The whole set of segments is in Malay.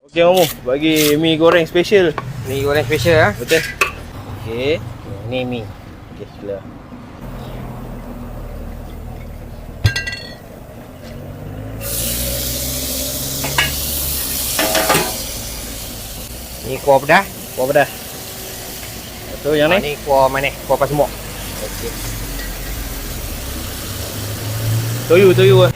Okey Mamu, bagi mi goreng special. Mi goreng special Betul? Okey. Ni mi. Okey, sila. Ni kuah pedas. Kuah pedas. Betul yang ni? Ni kuah manis, kuah pasmok. Okey. Toyu lah.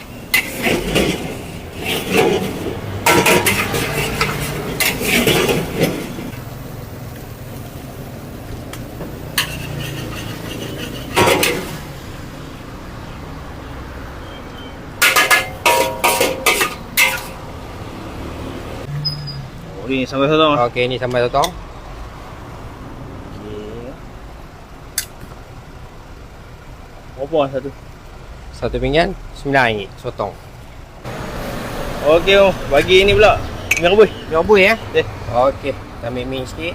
Oh, ni sambal sotong. Okey, ni sambal sotong. Okey. Berapa satu? Satu pinggan RM9 sotong. Okey, bagi ni pula. Mi rebus. Mi rebus Okey. Okey, kita ambil mi sikit.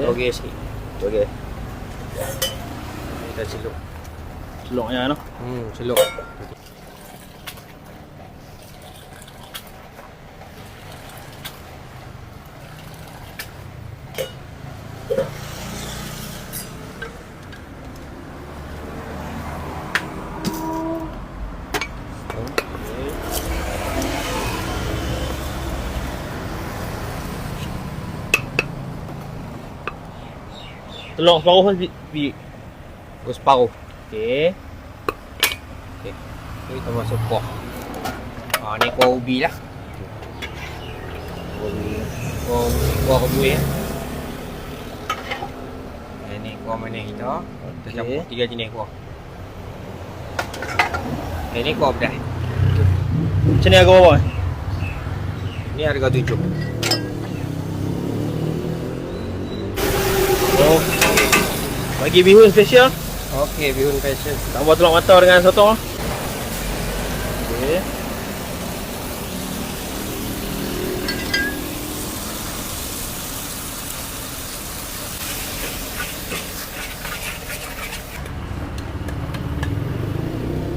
Okey sikit. Okey. Kita celup. Celoknya noh. Celup. Telur separuh biji. Terus separuh. Okey. Okey. Ni kita masuk kuah. Ni kuah ubi lah. Kuah rebus Ni kuah manis kita. Kita campur 3 jenis kuah. Ni kuah pedas. Macam ni harga berapa? Ni harga 7. Oh. Bagi bihun special. Okey, bihun passion. Tambah telur mata dengan sotong. Okey.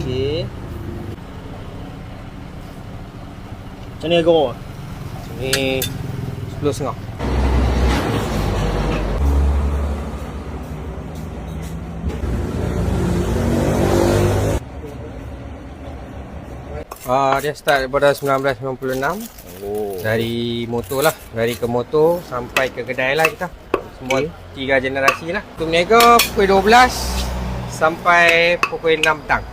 Okey. Macam ni harga berapa? Ni 10.5. Dia start daripada 1996. Oh. Dari motor lah. Dari ke motor sampai ke kedai lah kita. Semua 3 generasi lah. Untuk berniaga pukul 12 sampai pukul 6 petang.